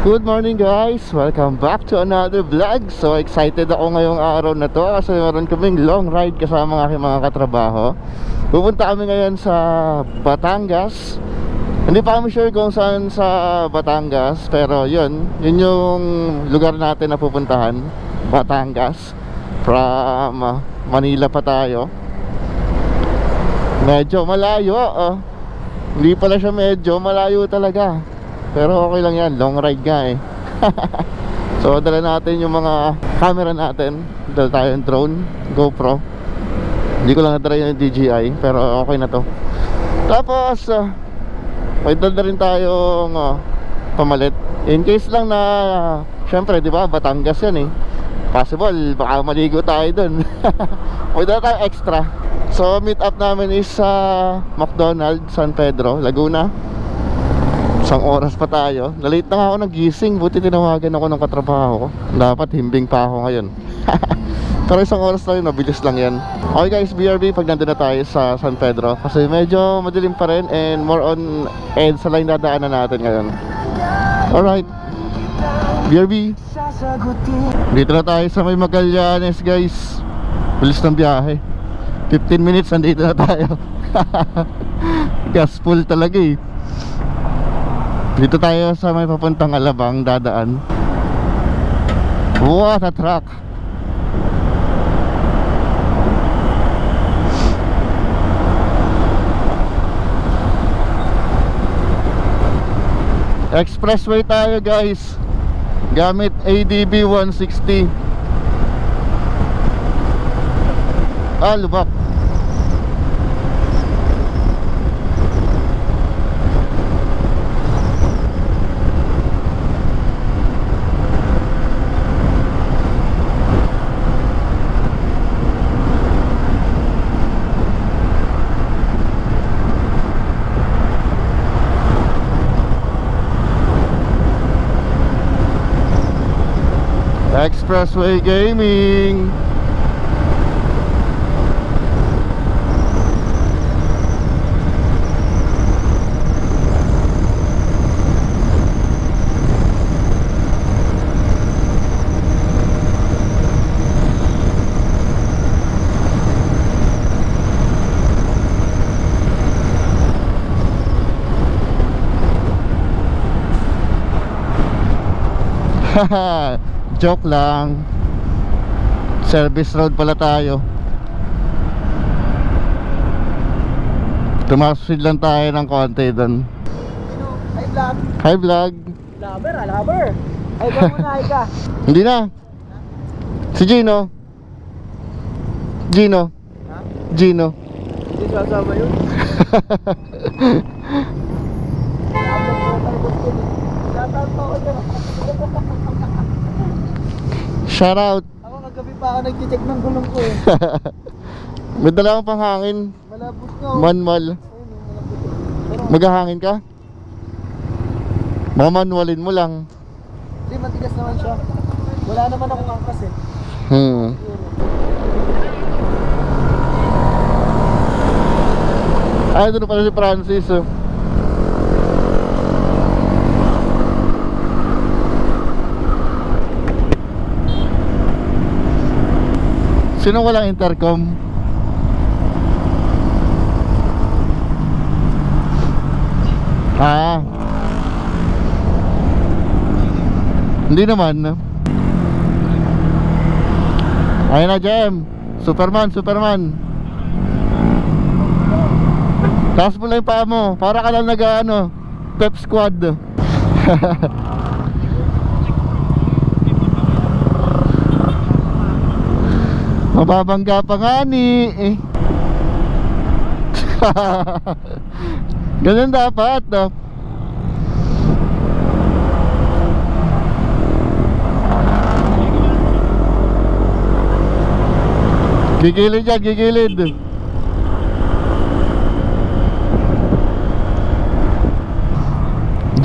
Good morning guys! Welcome back to another vlog. So excited ako ngayong araw na to kasi meron kaming long ride kasama ng aking mga katrabaho. Pupunta kami ngayon sa Batangas. Hindi pa kami sure kung saan sa Batangas, pero yun yung lugar natin na pupuntahan, Batangas. From Manila pa tayo. Medyo malayo, hindi pala siya medyo, malayo talaga. Pero okay lang yan, long ride nga eh. So dala natin yung mga camera natin. Dala tayo yung drone, GoPro. Hindi ko lang nadala yung DJI, pero okay na to. Tapos may dala rin tayong pamalit. In case lang na syempre diba, Batangas yan eh. Possible, baka maligo tayo dun. May dala tayo extra. So meet up namin is sa McDonald's, San Pedro, Laguna. Isang oras pa tayo. Nalate na nga ako nagising. Buti tinawagan ako ng katrabaho ko. Dapat himbing pa ako ngayon. Pero isang oras na yun, mabilis lang yan. Okay guys, BRB, pag nandun na tayo sa San Pedro, kasi medyo madilim pa rin and more on EDSA line dadaanan natin ngayon. Alright, BRB, dito na tayo sa may Magallanes guys. Bilis ng biyahe, 15 minutes nandito na tayo. Gas full talaga eh. Dito tayo sa may papuntang Alabang dadaan. What a truck! Expressway tayo guys, gamit ADB 160. Lubak. Expressway Gaming. Haha, joke lang. Service road pala tayo. Tumasid lang tayo ng konti doon. Hi vlog. Hi vlog. Lover, lover. Ay ka muna, ay ka. Hindi na. Si Gino. Gino. Ha? Gino. Hindi sasama yun. Shout out. Ako kagabi pa ako nag-check ng gulong ko eh. May dala akong panghangin. Malabot nga. Manual. Maghahangin ka? Mamanualin mo lang. Hindi, matigas naman siya. Wala naman akong angkas eh. Ay, doon pala si Francis. Sino walang intercom? Hindi naman. Ayun na, Jem. Superman, Superman. Taas mo lang yung paa mo. Para ka lang nag-ano, pep squad. Mababangga pa nga ni ganun dapat no? Gigilid yan, gigilid.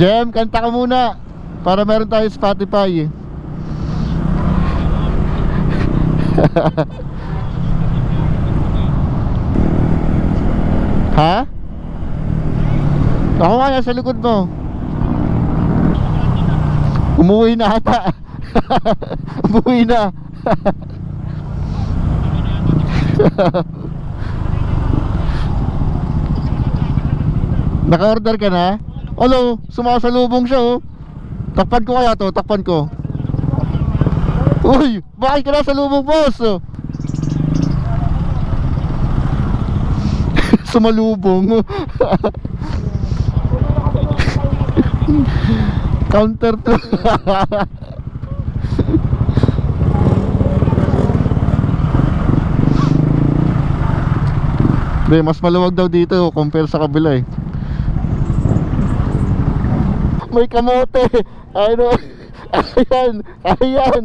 Jem, kanta ka muna para meron tayo Spotify. Ha? Ako nga sa likod mo. Umuwi na ata. Umuwi na. Naka-order ka na? Hello, sumasalubong siya oh. Takpan ko kaya to, takpan ko. Uy, bakit ka na sa lubong, boss? Sumalubong. Counter to. Hindi, mas maluwag daw dito compare sa kabila eh. May kamote. Ano? Ayan, ayan.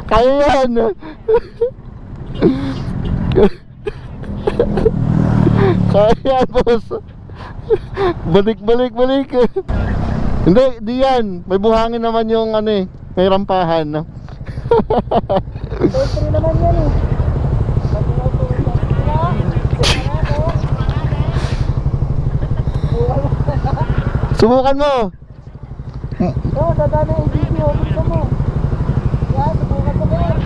Kaya yan. Kaya yan, boss. Balik, balik, balik. Hindi, di yan. May buhangin naman yung ano eh. May rampahan. Poultry naman yan eh. Subukan mo. Oo, dadaan na yung video. Gusto mo. Yan, subukan mo ba yan?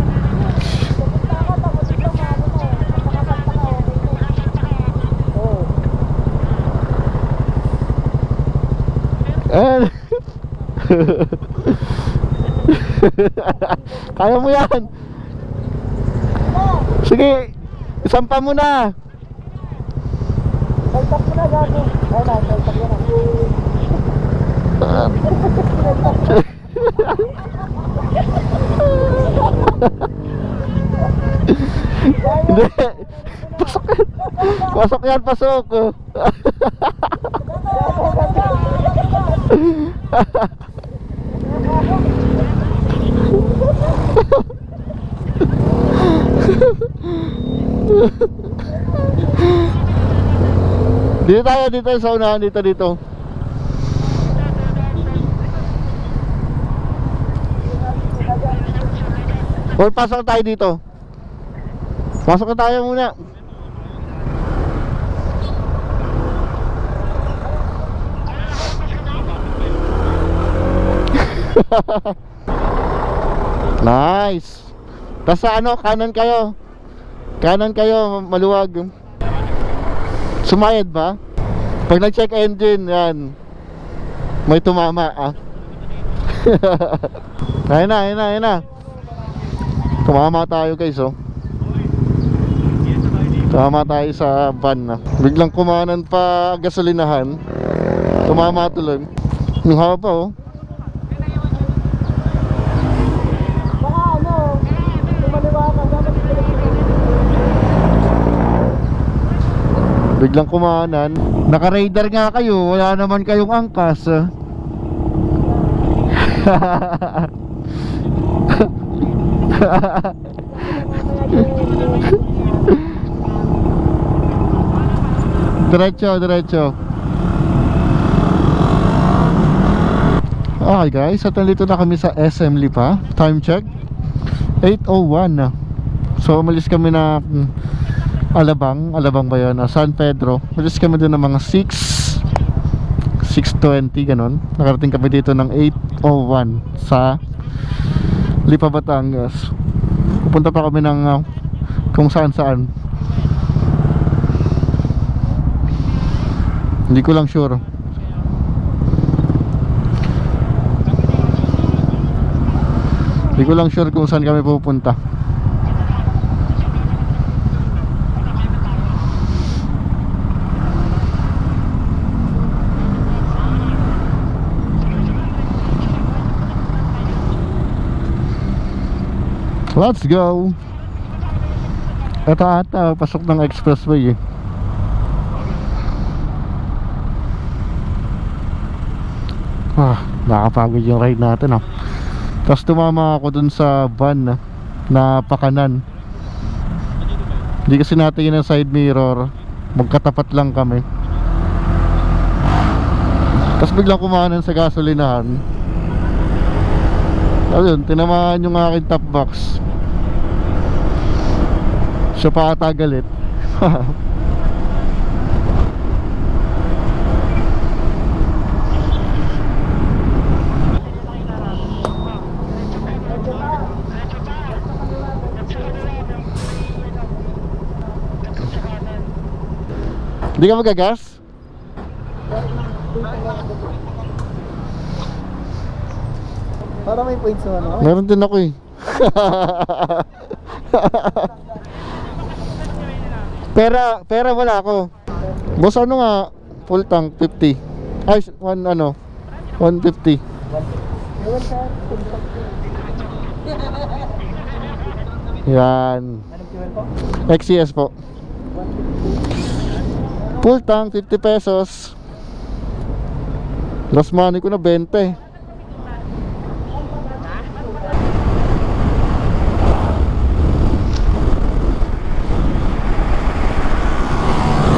Subukan ka, tapos ito maano mo. Napakasanta ka, okay mo. Oo. Eh. Kaya mo yan. Sige, isampa mo na. Saltak mo na, gago. Ayun na, saltak mo na. Hindi. Pasok yan. Pasok yan, pasok. Dito tayo, dito sa unahan, dito. O, pasok tayo dito. Pasok na tayo muna. Nice. Tas sa ano, kanan kayo. Kanan kayo, maluwag. Sumayad ba? Pag nag-check engine, yan. May tumama ah. Ayun na. Tumama tayo guys oh. Tumama tayo sa van na. Biglang kumanan pa gasolinahan. Tumama tuloy. Ang haba oh. Baka ano, lumaliwakan. Dapat Biglang kumanan. Naka-radar nga kayo. Wala naman kayong angkas. Diretso. Okay guys, at nandito na kami sa SM Lipa. Time check 8:01 na. So umalis kami na Alabang ba yun? San Pedro. Umalis kami doon ng mga 6:20 ganon. Nakarating kami dito ng 8:01 sa Lipa, Batangas. Pupunta pa kami ng kung saan. Hindi ko lang sure. Hindi ko lang sure kung saan kami pupunta. Let's go. Ito ata pasok ng expressway eh. Nakapagod yung ride natin ah. Tapos tumama ako dun sa van na pakanan. Hindi kasi natin yung side mirror. Magkatapat lang kami. Tapos biglang kumanan sa gasolinahan. Ayun, tinamaan yung aking top box. Siya pa ata galit. Hindi ka magagas? Para may points na ano. Meron din ako eh. Pera wala ako. Boss, ano nga? Full tank, 50. Ay, 150. Ewan sir. Yan. Anong fuel po? XCS po. 150. Full tank, 50 pesos. Last money ko na 20.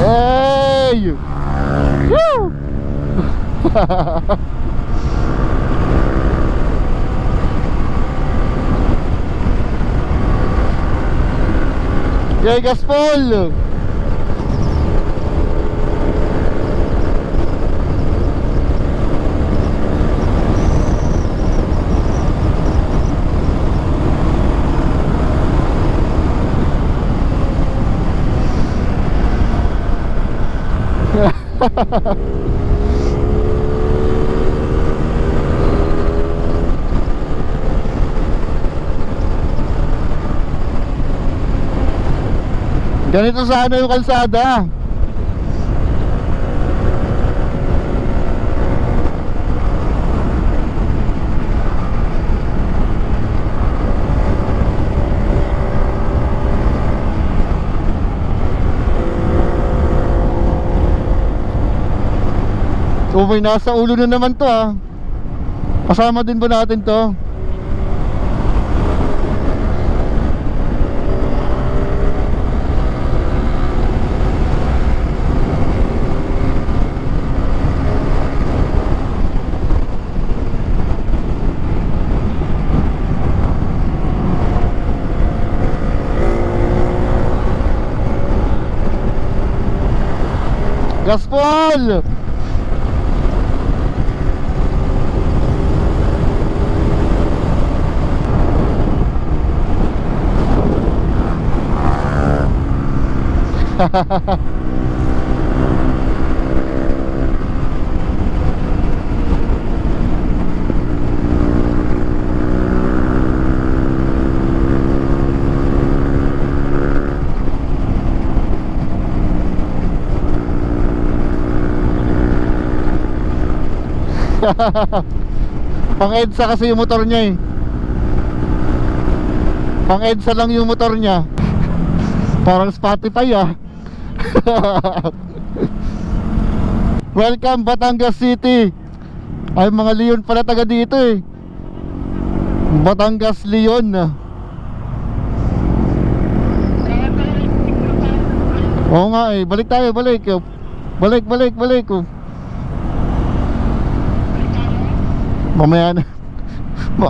Yay! Woo! Yay, Gaspol! Ganito sana yung kalsada. So may nasa ulo na naman to ah. Kasama din ba natin to? Gaspol! Pang EDSA kasi yung motor niya eh. Pang EDSA lang yung motor niya. Parang Spotify ah. Welcome Batangas City. Ay mga Leon pala taga dito eh. Batangas Leon. Oo nga eh. Balik tayo, balik. Balik. Mamaya na.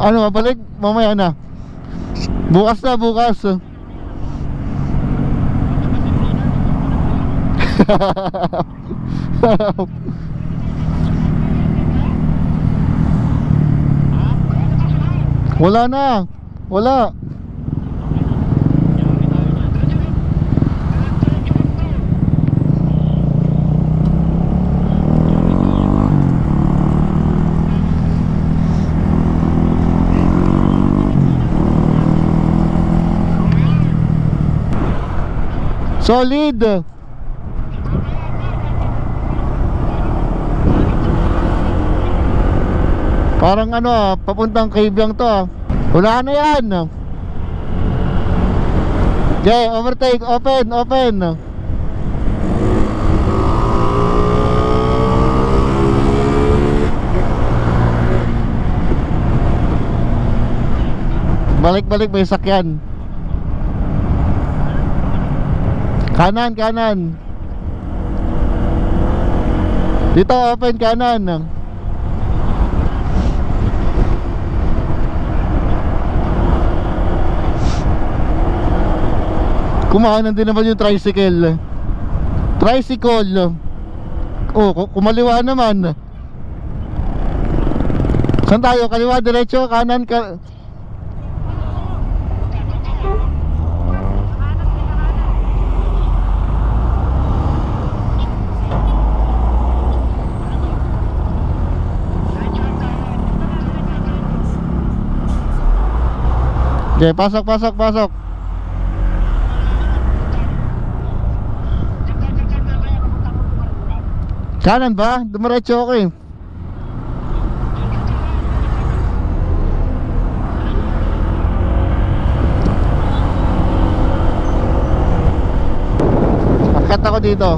Ano, balik? Mamaya na. Bukas. Wala na. Wala. Solid. Parang ano ah, papuntang Kabyang to ah. Wala na yan. Okay, overtake, open. Balik may sakyan. Kanan. Dito open kanan. Kumanan din naman yung tricycle. Oh, kumaliwa naman. Saan tayo? Kaliwa, diretso, kanan ka. Okay, pasok, pasok, pasok. Kanan ba? Dumiretso ako eh. Akat ako dito.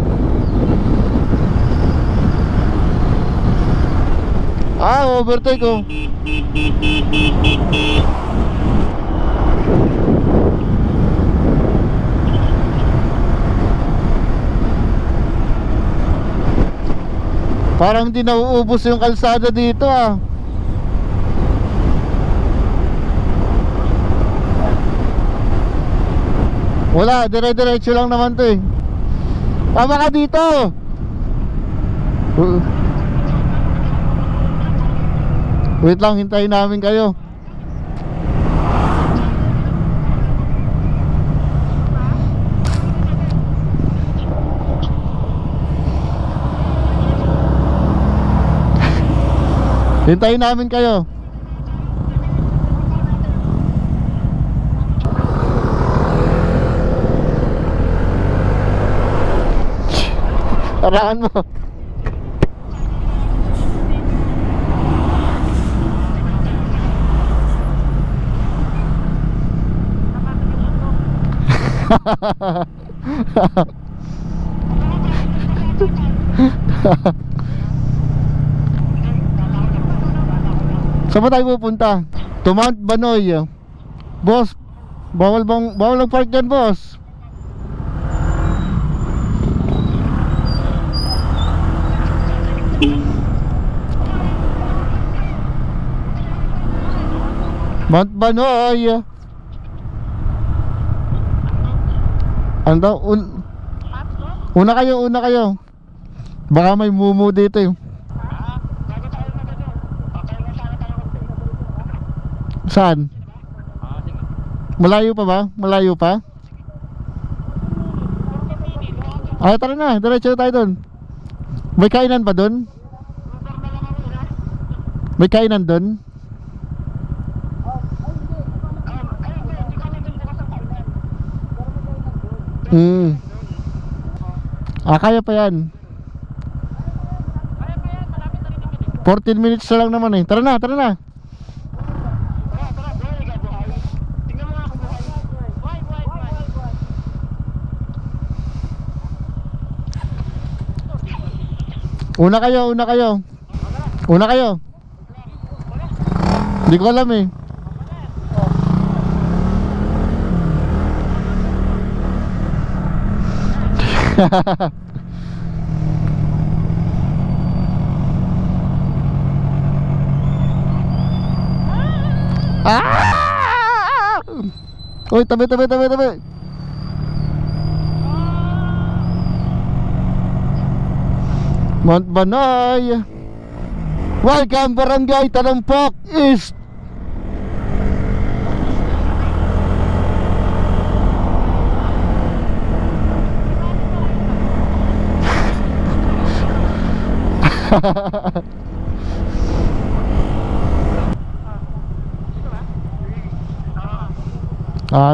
Overtake oh. Parang hindi nauubos yung kalsada dito ah. Wala, dire-diretso lang naman to eh. Tama ka dito. Wait lang, hintayin namin kayo. Hintayin namin kayo. Tarahan mo. Saan ba tayo pupunta? To Mount Banoy. Boss, bawal ang park dyan, boss. Mount Banoy. Ano daw? Una kayo. Baka may mumu dito eh. Saan? Malayo pa ba? Malayo pa? Ay, tara na, diretso tayo dun. May kainan ba dun? May kainan dun? Kaya pa yan. 14 minutes na lang naman eh. Tara na. Una kayo. Hindi ko alam eh. Uy, tabi. Mount Banoy. Welcome Barangay Talumpok East.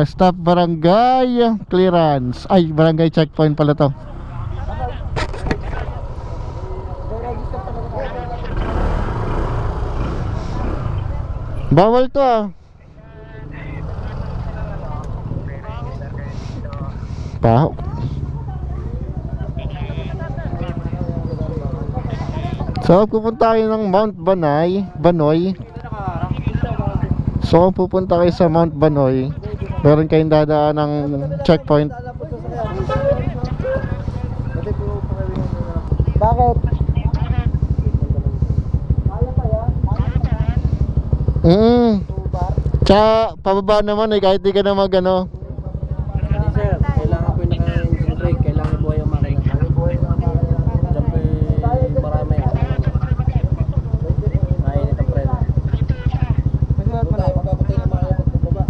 Stop barangay clearance. Ay, barangay checkpoint pala to. Bawal to ah. Pa. So pupunta kayo ng Mount Banoy. So kung pupunta kayo sa Mount Banoy, meron kayong dadaan ng checkpoint. Bakit? Tsaka pababa naman eh, kahit di ka na magano. Hindi sir, kailangan po yung naka-engine brake, kailangan buhay ang makina. Diyan po marami. Mainit ang preno. Magpapatay na makina pagbaba.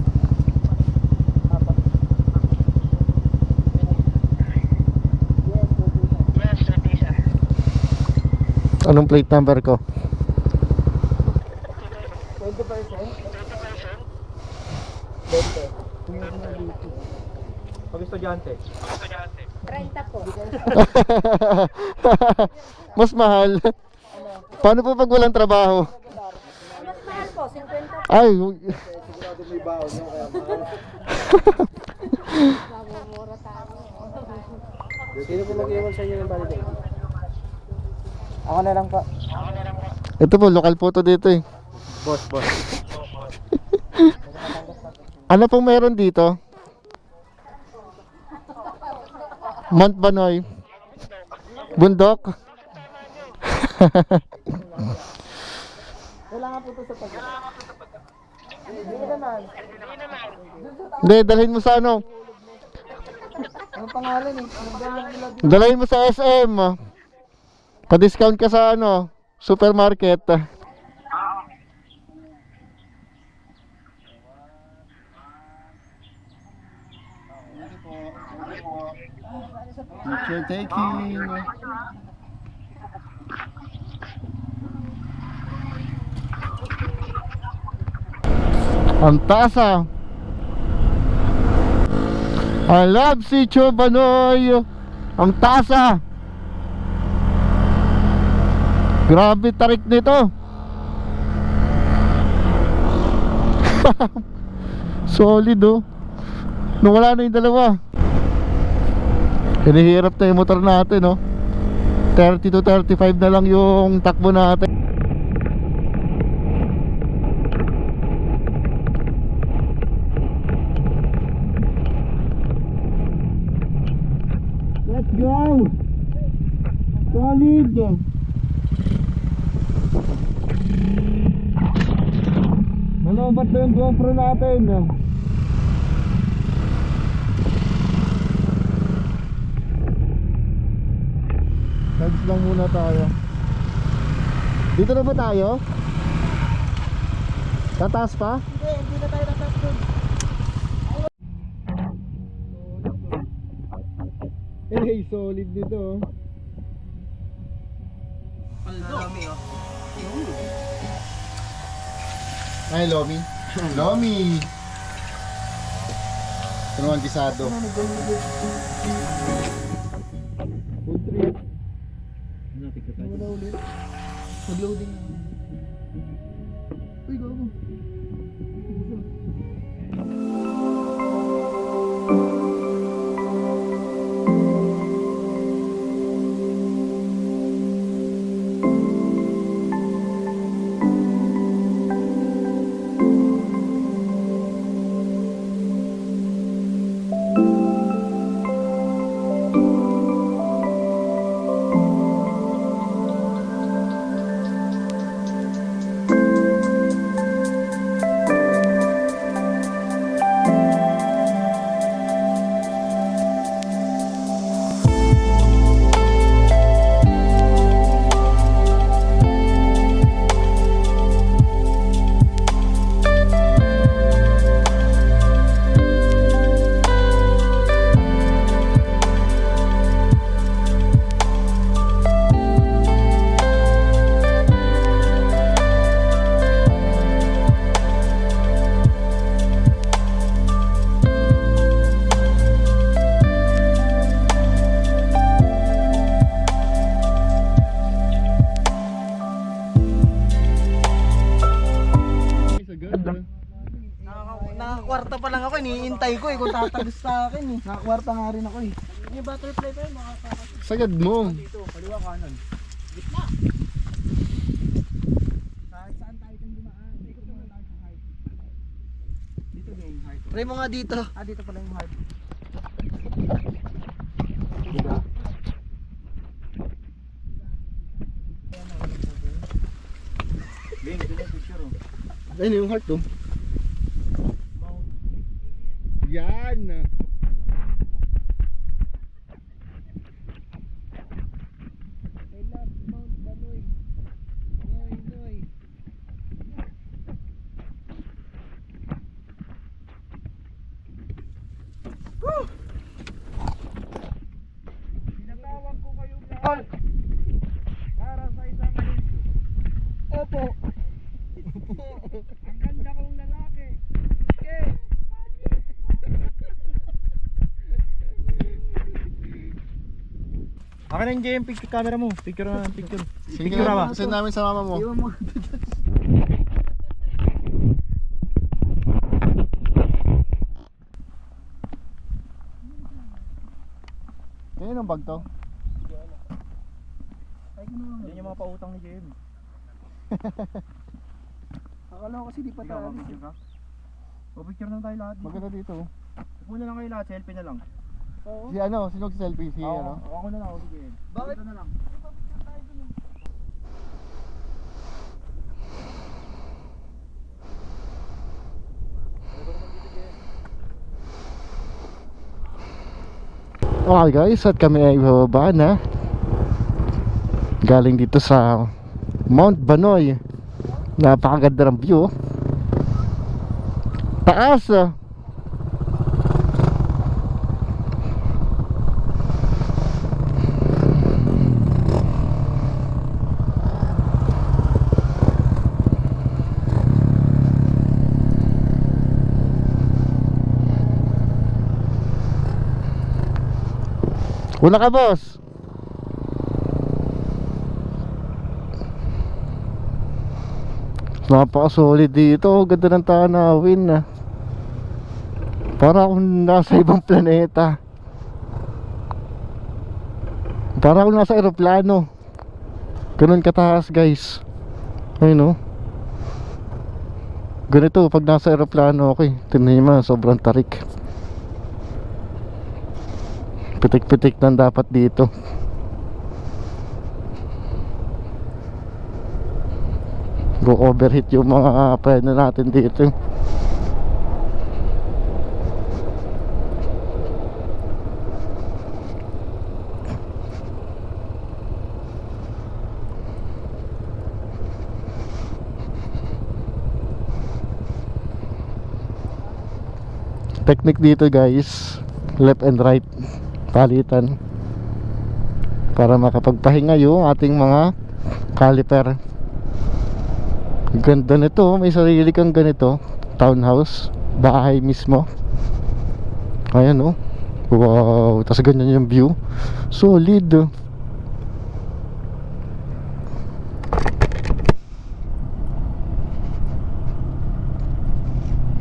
Anong plate number ko? 20%? Pag estudyante. 30 po. Mas mahal. Paano po pag walang trabaho? Mas mahal po, 50 po. Ay, Sigurado may baon no, kaya mahal. Mabumura tayo. Sino po mag-iwan sa inyo ng validate? Ako na lang pa. ito po, lokal po to dito eh. Boss. Ano pong meron dito? Mount Banoy. Bundok. Wala nga po ito sa pag... Hindi naman. Hindi, dalhin mo sa ano. Anong pangalan eh? Anong pangalan nila? Dalhin mo sa SM. Pa-discount ka sa ano, supermarket. Picture taking. Ang taas ah. I love si Chobanoy. Ang taas ah. Grabe tarik nito. Solid oh. Nung wala na yung dalawa. Hinihirap na yung motor natin oh. 30 to 35 na lang yung takbo natin. Let's go! Solid! Manobat na yung GoPro natin. Charge lang muna tayo. Dito na ba tayo? Tataas pa? Hindi na tayo natas dun. Eh, solid nito. Lomi oh. Ay, Lomi. Lomi! Ito naman bisado. Food trip. Wala ulit. Mag-loading na. Uy, gago. Nakakwarta pa lang ako, iniintay ko eh kung tatagos sa akin eh. Nakakwarta nga rin ako eh. Yung butterfly pa yun, makakakasya Sagad mo. dito, kaliwa kanan. Gitna! Kahit saan tayo kang dumaan, ikot naman tayo sa heart. Dito din yung heart. Try mo nga dito. Ah, dito pala yung heart. Diba? Bing, ito yung picture oh. Ayun yung heart oh. Yan! I love Mount Banoy. Noy, noy. Tinatawag ko kayong lahat para sa isang anunsyo. Opo. Ang ganda kong lalaki. Okay. Akin na yung JM picture camera mo. Picture na picture. Sige, Picture ba? send namin sa mama mo. Iwan mo. Kaya ng bag to? Yan yung mga pautang ni JM. Akala ko kasi di pa tayo. Picture na tayo lahat. Maganda dito. Huwag na lang kayo lahat, selfie na lang. Oo. Si ano, sino si selfie? Si ano? Ako na lang, ako si JM. Bakit? Dito na lang. Okay guys, at kami ay bababa na. Galing dito sa Mount Banoy. Napakaganda ng view. Taas ah. Una ka, boss. Napaka-solid dito. Ganda ng tanawin ah. Para akong nasa ibang planeta. Para akong nasa eroplano. Ganun kataas, guys. Ayun oh. Ganito pag nasa eroplano ako eh. Tingnan niyo man, sobrang tarik. Pitik-pitik lang dapat dito. Go overheat yung mga preno natin dito. Technique dito guys, left and right palitan para makapagpahinga yung ating mga caliper. Ganda nito, may sarili kang ganito townhouse, bahay mismo. Ayan oh. Wow, tas ganyan yung view. Solid.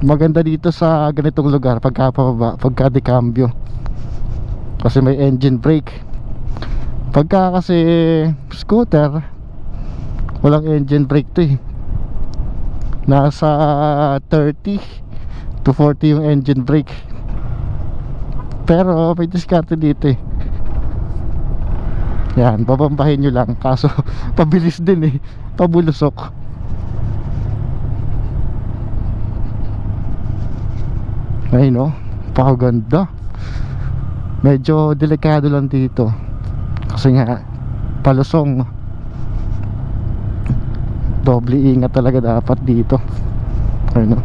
Maganda dito sa ganitong lugar pagka pababa, pagka dekambyo. Kasi may engine brake. Pagka kasi scooter, walang engine brake to eh. Nasa 30 to 40 yung engine brake. Pero may diskarte dito eh. Yan, babambahin nyo lang. Kaso pabilis din eh, pabulusok. Ayun no, pakaganda. Medyo delikado lang dito kasi nga palusong. Doble ingat talaga dapat dito. Ayun no.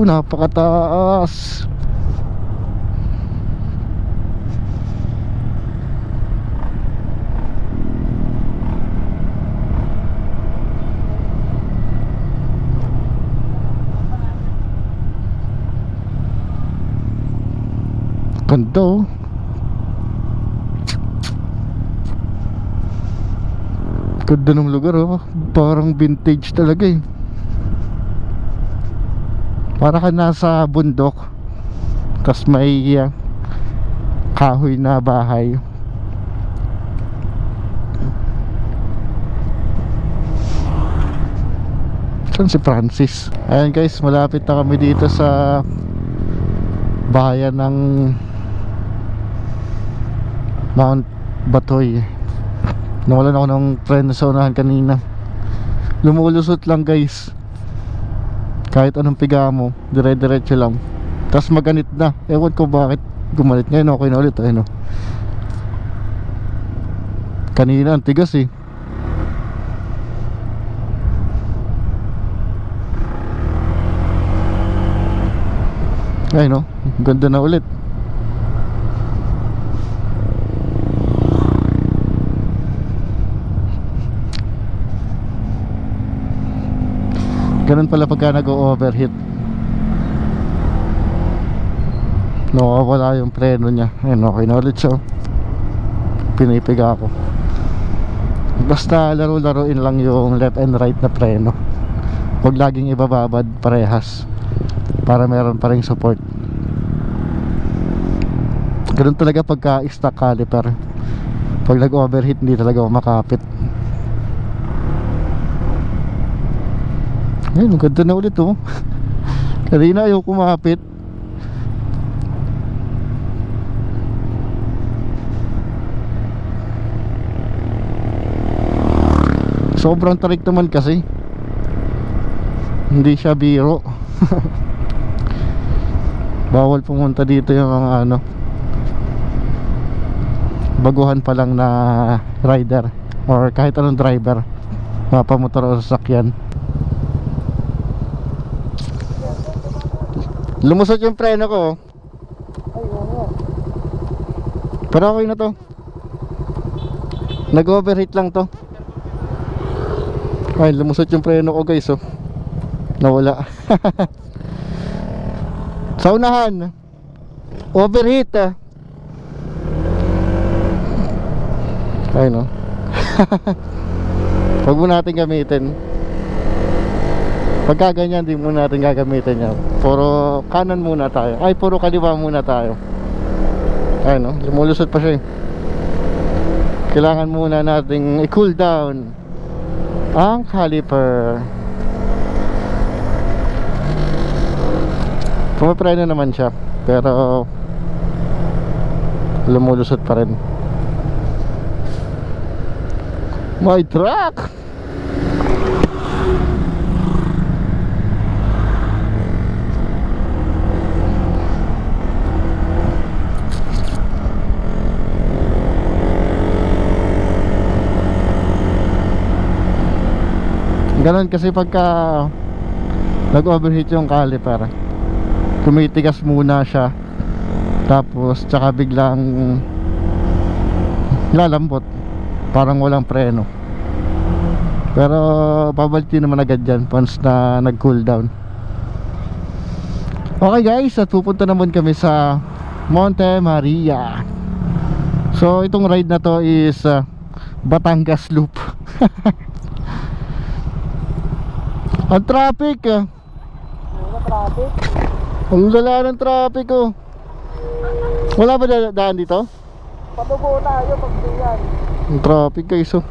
Napakataas. Ganda oh. Ganda ng lugar oh. Parang vintage talaga eh. Para ka nasa bundok, tas may kahoy na bahay. Saan si Francis? Ayan guys, malapit na kami dito sa bayan ng Mount Batoy. Nawalan ako ng tren sa unahan kanina. Lumulusot lang guys. Kahit anong piga mo, dire-diretso lang. Tapos maganit na. Ewan ko bakit gumalit. Ngayon okay na ulit. Ayun o. Kanina ang tigas eh. Ayun o. Ganda na ulit. Ganun pala pagka nag-overheat. Nawawala yung preno niya. Ayun, okay na ulit siya. Pinipiga ako. Basta laro-laruin lang yung left and right na preno. Huwag laging ibababad parehas para meron pa ring support. Ganun talaga pagka stock caliper. Pag nag-overheat hindi talaga makapit. Ayun, ganda na ulit oh. Kanina ayaw kumapit. Sobrang tarik naman kasi. Hindi siya biro. Bawal pumunta dito yung mga ano, baguhan pa lang na rider or kahit anong driver, mapamotor o sasakyan. Lumusot yung preno ko. Ay, oo. Pero okay na to. Nag-overheat lang to. Ay, lumusot yung preno ko guys oh. Nawala. Sa unahan, overheat ah. Ay no. Huwag mo natin gamitin. Pagka ganyan, di muna natin gagamitin yan. Puro kanan muna tayo. Ay, puro kaliwa muna tayo. Ay no, lumulusot pa siya eh. Kailangan muna nating i-cool down ang caliper. Pumapreno naman siya, pero lumulusot pa rin. My truck! Ganon kasi pagka nag-overheat yung caliper, tumitigas muna siya, tapos tsaka biglang lalambot, parang walang preno. Pero pabalti naman agad dyan once na nag-cool down. Okay guys, at pupunta naman kami sa Monte Maria. So itong ride na to is Batangas Loop. Ang traffic ah. Wala traffic. Ang lala ng traffic oh. Wala ba daan dito? Padugo tayo pag diyan. Ang traffic guys oh.